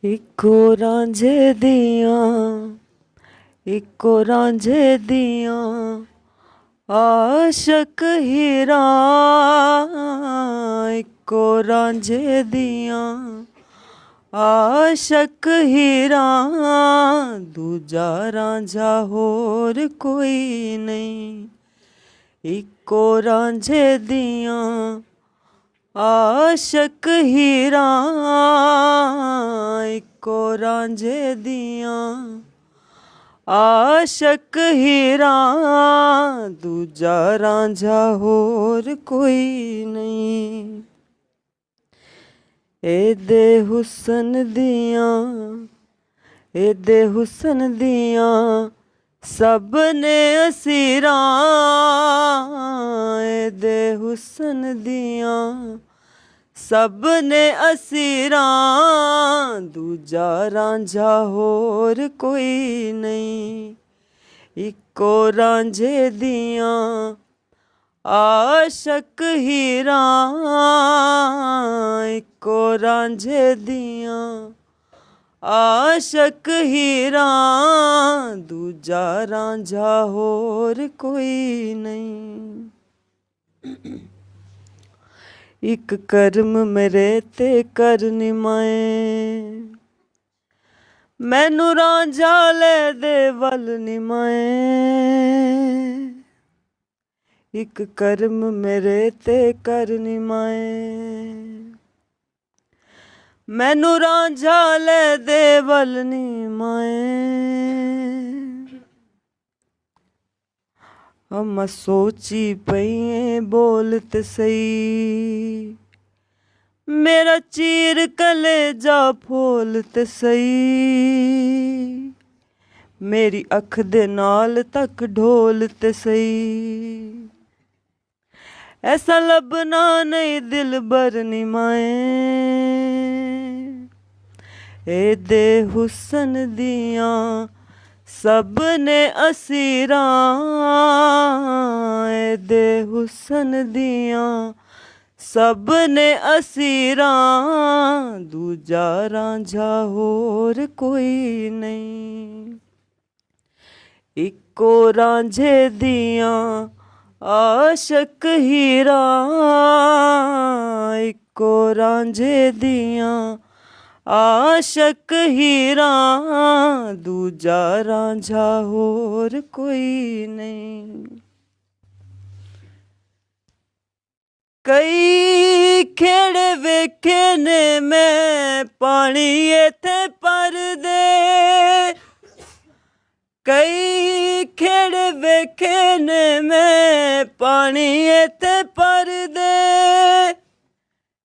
Eco रांझे दियां eco रांझे दियां आशक हीरा eco रांझे दियां आशक हीरा दूजा रांझा होर कोई नहीं। इको रांझे दियां आशक हीरा इको रांझे दियां आशक हीरा दूजा रांझा होर कोई नहीं। एदे हुसन दियां सब ने असीरा एदे हुसन दियां सब ने असीरा दूजा रांझा होर कोई नहीं। इको रांझे दियां आशक हीरा इको रांझे दियां आशक हीरा दूजा रांझा होर कोई नहीं। इक कर्म मेरे ते कर निमाए मैनू रांझा ले दे वल निमाए। इक कर्म मेरे ते कर निमाए मैनू रांझा ले दे वल निमाए। अम्मा सोची पईए बोलत सही मेरा चीर कलेजा फोलत सही। मेरी अख दे नाल तक ढोलत सही ऐसा लबना नहीं दिल बर निमाए। एदे हुसन दियां सब ने असीरा एदे हुसन दियां सब ने असीरा दूजा रांझा होर कोई नहीं। इको रांझे दियां आशक हीरा इको रांझे दियां आशक हीरा दूजा रांझा होर कोई नहीं। कई खेड़े वेखे ने मैं पानी इत्थे पर दे कई खेड़े वेखे ने मैं पानी इत्थे पर दे।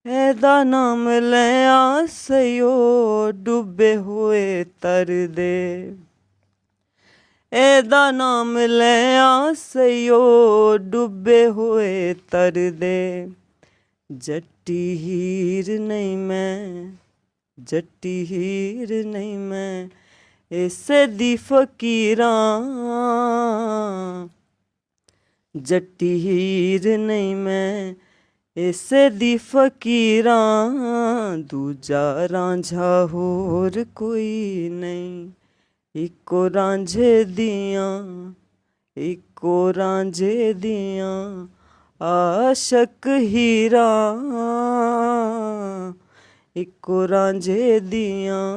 एदा नाम लिया सयो डूबे हुए तर दे एदा नाम लिया सयो डूबे हुए तर दे। जट्टी हीर नहीं मैं जट्टी हीर नहीं मैं इसे दी फकीरा जट्टी हीर नहीं मैं इसे दी फकीरा दूजा रांझा होर कोई नहीं। इको रांझे दियां इको रांझे दियां आशक हीरा इको रांझे दियां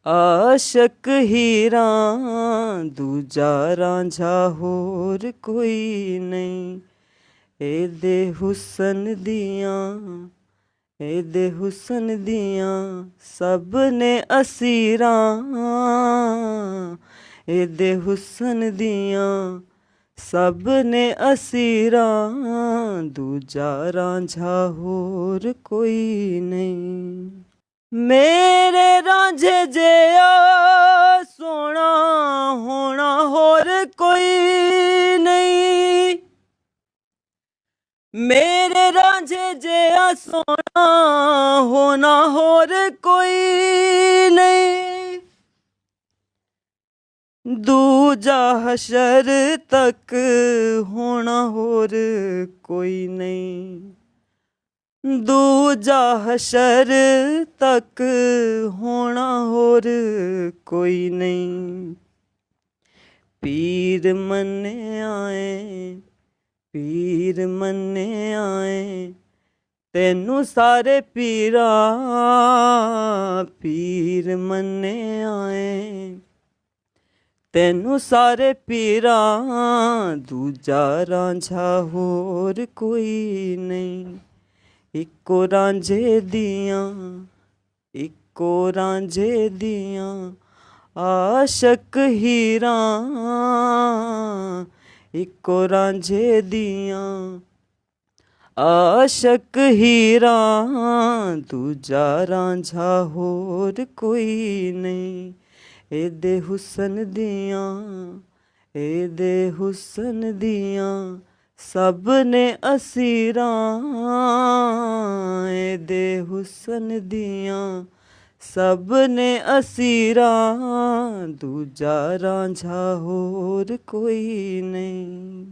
आशक हीरा दूजा रांझा होर कोई नहीं। एदे हुसन दियां सब ने असीरा एदे हुसन दियां सब ने असीरा दूजा रांझा होर कोई नहीं। मेरे रांझे जेया सोना होना होर कोई नहीं। मेरे रांझे जेया सोना होना होर कोई नहीं। दूजा हशर तक होना होर कोई नहीं। ਦੂਜਾ ਹਸ਼ਰ ਤੱਕ ਹੋਣਾ ਹੋਰ ਕੋਈ ਨਹੀਂ। ਪੀਰ ਮੰਨਿਆ ਏ, ਪੀਰ ਮੰਨਿਆ ਏ, ਤੈਨੂੰ ਸਾਰੇ ਪੀਰਾਂ ਪੀਰ ਮੰਨਿਆ ਏ, ਤੈਨੂੰ ਸਾਰੇ ਪੀਰਾਂ, ਦੂਜਾ ਰਾਂਝਾ ਹੋਰ ਕੋਈ ਨਹੀਂ। ਇੱਕੋ ਰਾਂਝੇ ਦੀਆਂ, ਇੱਕੋ ਰਾਂਝੇ ਦੀਆਂ ਆਸ਼ਕ ਹੀਰਾਂ, ਇੱਕੋ ਰਾਂਝੇ ਦੀਆਂ ਆਸ਼ਕ ਹੀਰਾਂ, ਦੂਜਾ ਰਾਂਝਾ ਹੋਰ ਕੋਈ ਨਹੀਂ। ਇਹਦੇ ਹੁਸਨ ਦੀਆਂ, ਇਹਦੇ ਹੁਸਨ ਦੀਆਂ ਸਭ ਨੇ ਅਸੀਰਾਂ, ਇਹਦੇ ਹੁਸਨ ਦੀਆਂ ਸਭ ਨੇ ਅਸੀਰਾਂ, ਦੂਜਾ ਰਾਂਝਾ ਹੋਰ ਕੋਈ ਨਹੀਂ।